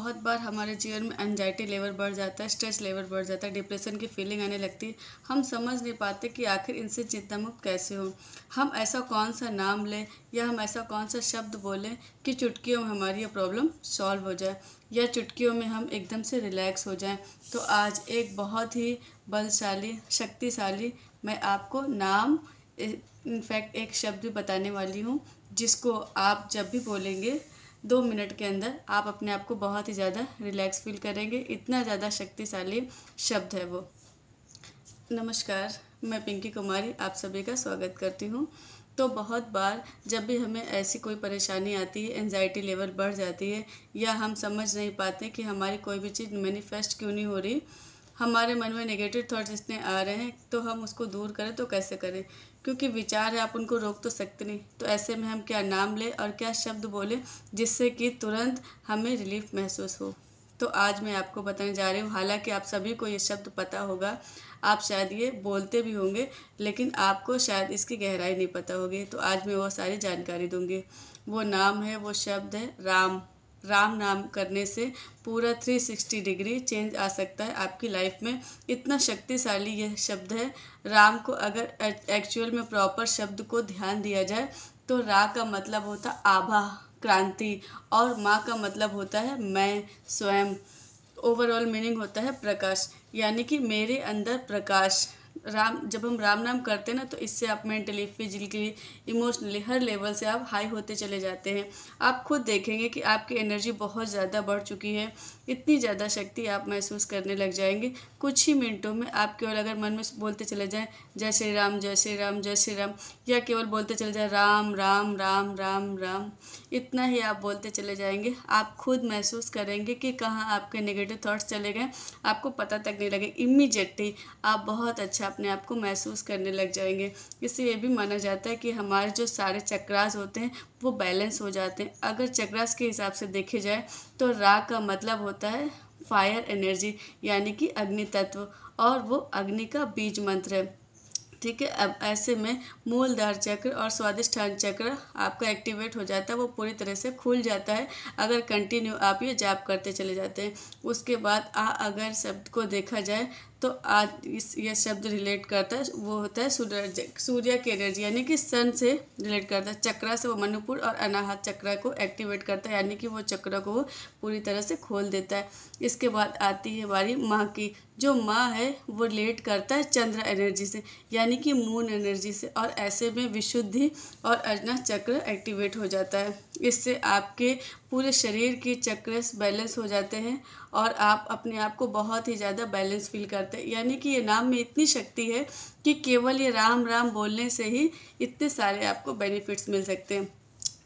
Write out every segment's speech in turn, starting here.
बहुत बार हमारे जीवन में एंजाइटी लेवल बढ़ जाता है, स्ट्रेस लेवल बढ़ जाता है, डिप्रेशन की फीलिंग आने लगती है। हम समझ नहीं पाते कि आखिर इनसे चिंता मुक्त कैसे हो। हम ऐसा कौन सा नाम लें या हम ऐसा कौन सा शब्द बोलें कि चुटकियों में हमारी ये प्रॉब्लम सॉल्व हो जाए या चुटकियों में हम एकदम से रिलैक्स हो जाएं। तो आज एक बहुत ही बलशाली, शक्तिशाली मैं आपको नाम, इनफैक्ट एक शब्द भी बताने वाली हूँ जिसको आप जब भी बोलेंगे 2 मिनट के अंदर आप अपने आप को बहुत ही ज़्यादा रिलैक्स फील करेंगे। इतना ज़्यादा शक्तिशाली शब्द है वो। नमस्कार, मैं पिंकी कुमारी आप सभी का स्वागत करती हूँ। तो बहुत बार जब भी हमें ऐसी कोई परेशानी आती है, एंजाइटी लेवल बढ़ जाती है या हम समझ नहीं पाते कि हमारी कोई भी चीज़ मैनिफेस्ट क्यों नहीं हो रही, हमारे मन में नेगेटिव थॉट्स इतने आ रहे हैं, तो हम उसको दूर करें तो कैसे करें? क्योंकि विचार है, आप उनको रोक तो सकते नहीं। तो ऐसे में हम क्या नाम लें और क्या शब्द बोलें जिससे कि तुरंत हमें रिलीफ महसूस हो। तो आज मैं आपको बताने जा रही हूँ। हालांकि आप सभी को ये शब्द पता होगा, आप शायद ये बोलते भी होंगे, लेकिन आपको शायद इसकी गहराई नहीं पता होगी। तो आज मैं वो सारी जानकारी दूंगी। वो नाम है, वो शब्द है राम। राम नाम करने से पूरा 360 डिग्री चेंज आ सकता है आपकी लाइफ में। इतना शक्तिशाली यह शब्द है। राम को अगर एक्चुअल में प्रॉपर शब्द को ध्यान दिया जाए तो रा का मतलब होता आभा, क्रांति, और माँ का मतलब होता है मैं, स्वयं। ओवरऑल मीनिंग होता है प्रकाश, यानी कि मेरे अंदर प्रकाश। राम, जब हम राम नाम करते हैं ना, तो इससे आप मेंटली, फिजिकली, इमोशनली हर लेवल से आप हाई होते चले जाते हैं। आप खुद देखेंगे कि आपकी एनर्जी बहुत ज़्यादा बढ़ चुकी है। इतनी ज़्यादा शक्ति आप महसूस करने लग जाएंगे। कुछ ही मिनटों में आप केवल अगर मन में बोलते चले जाएं जय श्री राम, जय श्री राम, जय श्री राम, या केवल बोलते चले जाएं राम राम राम राम राम, इतना ही आप बोलते चले जाएंगे, आप खुद महसूस करेंगे कि कहाँ आपके नेगेटिव थॉट्स चले गए, आपको पता तक नहीं लगे। इमीडिएटली आप बहुत अच्छा अपने आप को महसूस करने लग जाएंगे। इससे ये भी माना जाता है कि हमारे जो सारे चक्रास होते हैं वो बैलेंस हो जाते हैं। अगर चक्रास के हिसाब से देखे जाए तो रा का मतलब होता है फायर एनर्जी, यानी कि अग्नि तत्व, और वो अग्नि का बीज मंत्र है। ठीक है। अब ऐसे में मूलधार चक्र और स्वादिष्ठान चक्र आपका एक्टिवेट हो जाता है, वो पूरी तरह से खुल जाता है अगर कंटिन्यू आप ये जाप करते चले जाते हैं। उसके बाद अगर शब्द को देखा जाए तो आज ये शब्द रिलेट करता है, वो होता है सूर्य की एनर्जी, यानी कि सन से रिलेट करता है। चक्रा से वो मणिपुर और अनाहत चक्र को एक्टिवेट करता है, यानी कि वो चक्र को वो पूरी तरह से खोल देता है। इसके बाद आती है बारी माँ की। जो माँ है वो रिलेट करता है चंद्र एनर्जी से, यानी कि मून एनर्जी से, और ऐसे में विशुद्धि और अजना चक्र एक्टिवेट हो जाता है। इससे आपके पूरे शरीर के चक्र बैलेंस हो जाते हैं और आप अपने आप को बहुत ही ज़्यादा बैलेंस फील करते हैं। यानी कि ये नाम में इतनी शक्ति है कि केवल ये राम राम बोलने से ही इतने सारे आपको बेनिफिट्स मिल सकते हैं।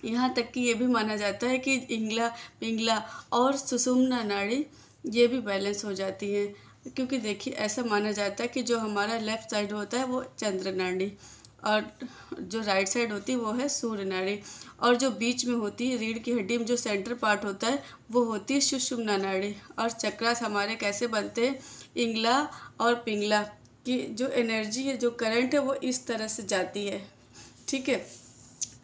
यहाँ तक कि ये भी माना जाता है कि इंगला, पिंगला और सुषुम्ना नाड़ी ये भी बैलेंस हो जाती है। क्योंकि देखिए, ऐसा माना जाता है कि जो हमारा लेफ़्ट साइड होता है वो चंद्र नाड़ी, और जो राइट साइड होती है वो है सूर्य नाड़ी, और जो बीच में होती है रीढ़ की हड्डी में जो सेंटर पार्ट होता है वो होती है सुषुम्ना नाड़ी। और चक्रास हमारे कैसे बनते हैं? इंगला और पिंगला की जो एनर्जी है, जो करंट है, वो इस तरह से जाती है। ठीक है।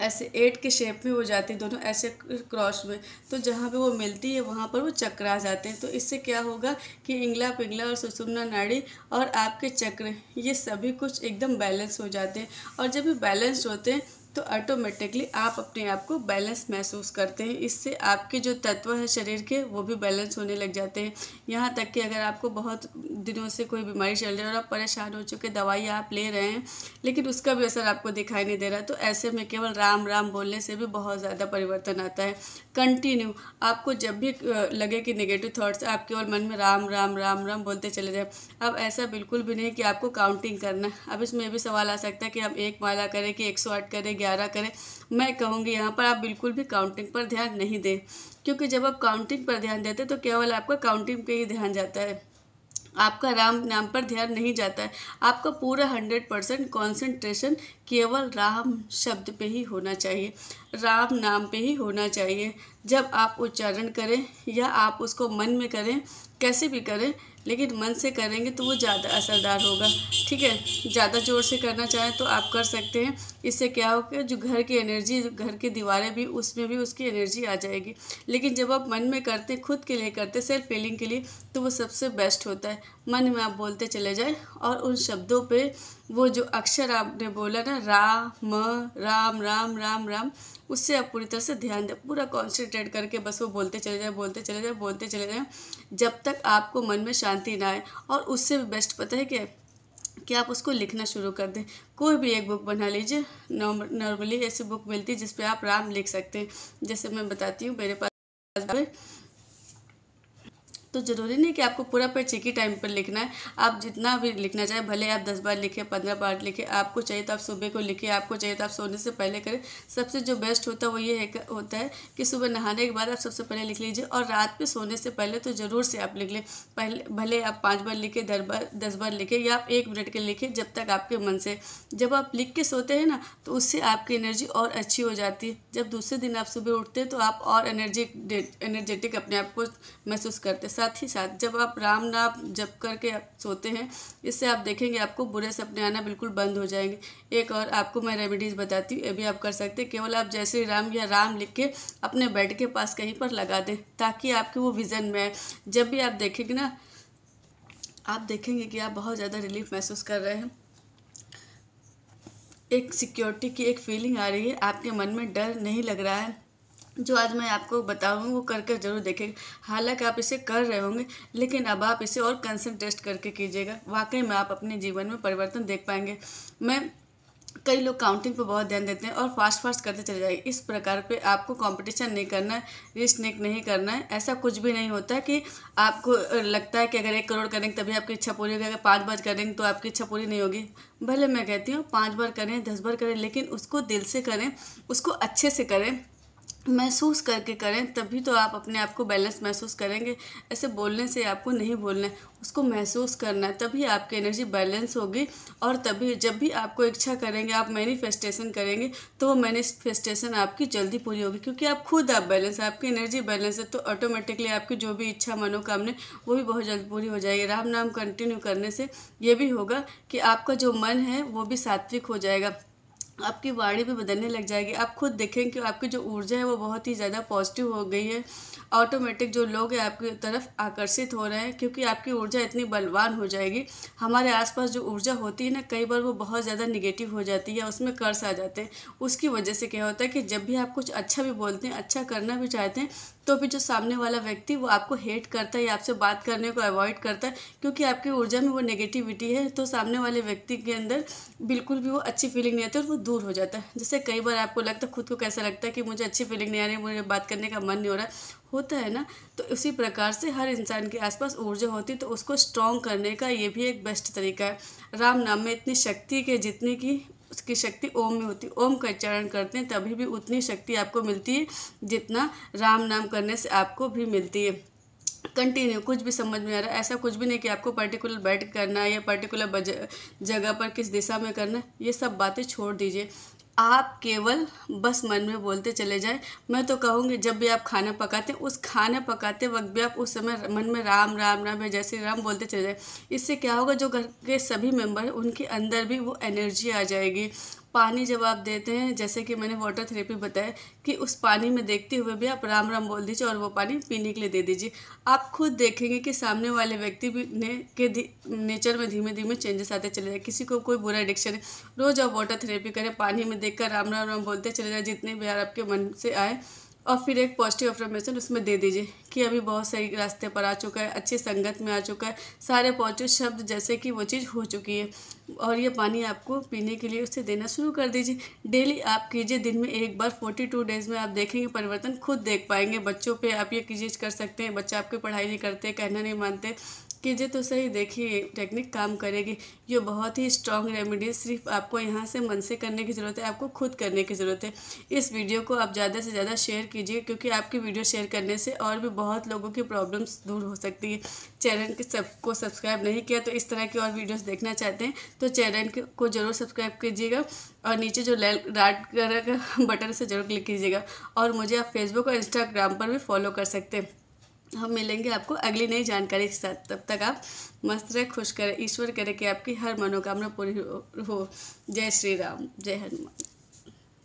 ऐसे 8 के शेप में वो जाती है, दोनों ऐसे क्रॉस में। तो जहाँ पे वो मिलती है वहाँ पर वो चक्र आ जाते हैं। तो इससे क्या होगा कि इंगला, पिंगला और सुषुम्ना नाड़ी और आपके चक्र, ये सभी कुछ एकदम बैलेंस हो जाते हैं। और जब ये बैलेंस होते हैं तो ऑटोमेटिकली आप अपने आप को बैलेंस महसूस करते हैं। इससे आपके जो तत्व है शरीर के वो भी बैलेंस होने लग जाते हैं। यहाँ तक कि अगर आपको बहुत दिनों से कोई बीमारी चल रही है और आप परेशान हो चुके, दवाई आप ले रहे हैं लेकिन उसका भी असर आपको दिखाई नहीं दे रहा, तो ऐसे में केवल राम राम बोलने से भी बहुत ज़्यादा परिवर्तन आता है। कंटिन्यू आपको जब भी लगे कि नेगेटिव थॉट्स, आप केवल मन में राम राम राम राम बोलते चले जाए। अब ऐसा बिल्कुल भी नहीं कि आपको काउंटिंग करना है। अब इसमें भी सवाल आ सकता है कि हम 1 माला करें कि 108 करें, 11 करें। मैं कहूँगी यहाँ पर आप बिल्कुल भी काउंटिंग पर ध्यान नहीं दें, क्योंकि जब आप काउंटिंग पर ध्यान देते हैं तो केवल आपका काउंटिंग पे ही ध्यान जाता है, आपका राम नाम पर ध्यान नहीं जाता है। आपका पूरा 100% कॉन्सेंट्रेशन केवल राम शब्द पे ही होना चाहिए, राम नाम पे ही होना चाहिए। जब आप उच्चारण करें या आप उसको मन में करें, कैसे भी करें, लेकिन मन से करेंगे तो वो ज़्यादा असरदार होगा। ठीक है, ज़्यादा ज़ोर से करना चाहें तो आप कर सकते हैं। इससे क्या होगा, जो घर की एनर्जी, घर की दीवारें भी, उसमें भी उसकी एनर्जी आ जाएगी। लेकिन जब आप मन में करते, खुद के लिए करते, सेल्फ फीलिंग के लिए, तो वो सबसे बेस्ट होता है। मन में आप बोलते चले जाएं और उन शब्दों पे वो जो अक्षर आपने बोला ना, राम राम राम राम राम, उससे आप पूरी तरह से ध्यान दें, पूरा कॉन्सेंट्रेट करके बस वो बोलते चले जाएं, बोलते चले जाएं, बोलते चले जाएं, जब तक आपको मन में शांति ना आए। और उससे भी बेस्ट पता है क्या, कि आप उसको लिखना शुरू कर दें। कोई भी एक बुक बना लीजिए, नॉर्मली ऐसी बुक मिलती है जिस पे आप राम लिख सकते हैं। जैसे मैं बताती हूँ, मेरे पास तो ज़रूरी नहीं कि आपको पूरा पेज एक ही टाइम पर लिखना है। आप जितना भी लिखना चाहें, भले आप 10 बार लिखें, 15 बार लिखें, आपको चाहिए तो आप सुबह को लिखें, आपको चाहिए तो आप सोने से पहले करें। सबसे जो बेस्ट होता है वो ये होता है कि सुबह नहाने के बाद आप सबसे पहले लिख लीजिए, और रात पे सोने से पहले तो ज़रूर से आप लिख लें। पहले भले आप 5 बार लिखें, 10 बार लिखें, या आप 1 मिनट के लिखें, जब तक आपके मन से। जब आप लिख के सोते हैं ना, तो उससे आपकी एनर्जी और अच्छी हो जाती है। जब दूसरे दिन आप सुबह उठते हैं तो आप और एनर्जेटिक अपने आप को महसूस करते हैं। साथ ही साथ जब आप राम नाम जप करके आप सोते हैं, इससे आप देखेंगे आपको बुरे सपने आना बिल्कुल बंद हो जाएंगे। एक और आपको मैं रेमेडीज़ बताती हूँ, ये भी आप कर सकते हैं। केवल आप जय श्री राम या राम लिख के अपने बेड के पास कहीं पर लगा दें, ताकि आपके वो विज़न में आए। जब भी आप देखेंगे ना, आप देखेंगे कि आप बहुत ज़्यादा रिलीफ महसूस कर रहे हैं, एक सिक्योरिटी की एक फीलिंग आ रही है, आपके मन में डर नहीं लग रहा है। जो आज मैं आपको बताऊंगी वो कर ज़रूर देखेंगे। हालांकि आप इसे कर रहे होंगे, लेकिन अब आप इसे और कंसंट्रेट करके कीजिएगा। वाकई में आप अपने जीवन में परिवर्तन देख पाएंगे। कई लोग काउंटिंग पे बहुत ध्यान देते हैं और फास्ट करते चले जाएंगे। इस प्रकार पे आपको कंपटीशन नहीं करना है, रिस्क नहीं करना है। ऐसा कुछ भी नहीं होता कि आपको लगता है कि अगर 1 करोड़ करेंगे तभी आपकी इच्छा पूरी होगी, अगर 5 बार करेंगे तो आपकी इच्छा पूरी नहीं होगी। भले मैं कहती हूँ 5 बार करें, 10 बार करें, लेकिन उसको दिल से करें, उसको अच्छे से करें, महसूस करके करें, तभी तो आप अपने आप को बैलेंस महसूस करेंगे। ऐसे बोलने से आपको नहीं बोलना है, उसको महसूस करना है, तभी आपकी एनर्जी बैलेंस होगी। और तभी जब भी आपको इच्छा करेंगे, आप मैनिफेस्टेशन करेंगे, तो वो मैनिफेस्टेशन आपकी जल्दी पूरी होगी, क्योंकि आप खुद आप बैलेंस है, आपकी एनर्जी बैलेंस है। तो ऑटोमेटिकली आपकी जो भी इच्छा, मनोकामना, वो भी बहुत जल्दी पूरी हो जाएगी। राम नाम कंटिन्यू करने से ये भी होगा कि आपका जो मन है वो भी सात्विक हो जाएगा, आपकी वाणी भी बदलने लग जाएगी। आप खुद देखें कि आपकी जो ऊर्जा है वो बहुत ही ज़्यादा पॉजिटिव हो गई है। ऑटोमेटिक जो लोग हैं आपकी तरफ आकर्षित हो रहे हैं, क्योंकि आपकी ऊर्जा इतनी बलवान हो जाएगी। हमारे आसपास जो ऊर्जा होती है ना, कई बार वो बहुत ज़्यादा निगेटिव हो जाती है, उसमें कर्स आ जाते हैं। उसकी वजह से क्या होता है कि जब भी आप कुछ अच्छा भी बोलते हैं, अच्छा करना भी चाहते हैं, तो भी जो सामने वाला व्यक्ति वो आपको हेट करता है या आपसे बात करने को अवॉइड करता है, क्योंकि आपकी ऊर्जा में वो नेगेटिविटी है। तो सामने वाले व्यक्ति के अंदर बिल्कुल भी वो अच्छी फीलिंग नहीं आती और वो दूर हो जाता है। जैसे कई बार आपको लगता है, खुद को कैसा लगता है कि मुझे अच्छी फीलिंग नहीं आ रही, मुझे बात करने का मन नहीं हो रहा होता है ना। तो उसी प्रकार से हर इंसान के आसपास ऊर्जा होती है, तो उसको स्ट्रॉन्ग करने का ये भी एक बेस्ट तरीका है। राम नाम में इतनी शक्ति के जितनी की उसकी शक्ति ओम में होती है। ओम का उच्चारण करते हैं तभी भी उतनी शक्ति आपको मिलती है जितना राम नाम करने से आपको भी मिलती है। कंटिन्यू, कुछ भी समझ में आ रहा है, ऐसा कुछ भी नहीं कि आपको पर्टिकुलर बैठ करना है या पर्टिकुलर जगह पर किस दिशा में करना है, ये सब बातें छोड़ दीजिए। आप केवल बस मन में बोलते चले जाएं। मैं तो कहूँगी जब भी आप खाना पकाते हैं, उस खाना पकाते वक्त भी आप उस समय मन में राम राम राम या जय श्री राम बोलते चले जाएं। इससे क्या होगा, जो घर के सभी मेंबर हैं उनके अंदर भी वो एनर्जी आ जाएगी। पानी जब आप देते हैं, जैसे कि मैंने वाटर थेरेपी बताया, कि उस पानी में देखते हुए भी आप राम राम बोल दीजिए और वो पानी पीने के लिए दे दीजिए। आप खुद देखेंगे कि सामने वाले व्यक्ति भी नेचर में धीमे धीमे चेंजेस आते चले जाए। किसी को कोई बुरा एडिक्शन है, रोज़ आप वाटर थेरेपी करें, पानी में देखकर राम राम राम बोलते चले जाए, जितने भी आपके मन से आए, और फिर एक पॉजिटिव अफर्मेशन उसमें दे दीजिए कि अभी बहुत सही रास्ते पर आ चुका है, अच्छी संगत में आ चुका है, सारे पॉजिटिव शब्द जैसे कि वो चीज़ हो चुकी है। और ये पानी आपको पीने के लिए उसे देना शुरू कर दीजिए। डेली आप कीजिए, दिन में एक बार। 42 डेज़ में आप देखेंगे परिवर्तन, खुद देख पाएंगे। बच्चों पे आप ये चीज़ कर सकते हैं। बच्चा आपकी पढ़ाई नहीं करते, कहना नहीं मानते, कीजिए तो सही, देखिए टेक्निक काम करेगी। ये बहुत ही स्ट्रॉन्ग रेमेडी, सिर्फ आपको यहाँ से मन से करने की ज़रूरत है, आपको खुद करने की ज़रूरत है। इस वीडियो को आप ज़्यादा से ज़्यादा शेयर कीजिए, क्योंकि आपकी वीडियो शेयर करने से और भी बहुत लोगों की प्रॉब्लम्स दूर हो सकती है। चैनल के सबको सब्सक्राइब नहीं किया तो इस तरह की और वीडियोस देखना चाहते हैं तो चैनल को ज़रूर सब्सक्राइब कीजिएगा, और नीचे जो रेड कलर का बटन से ज़रूर क्लिक कीजिएगा। और मुझे आप फेसबुक और इंस्टाग्राम पर भी फॉलो कर सकते हैं। हम मिलेंगे आपको अगली नई जानकारी के साथ। तब तक आप मस्त रहे, खुश करें। ईश्वर करे कि आपकी हर मनोकामना पूरी हो। जय श्री राम, जय हनुमान।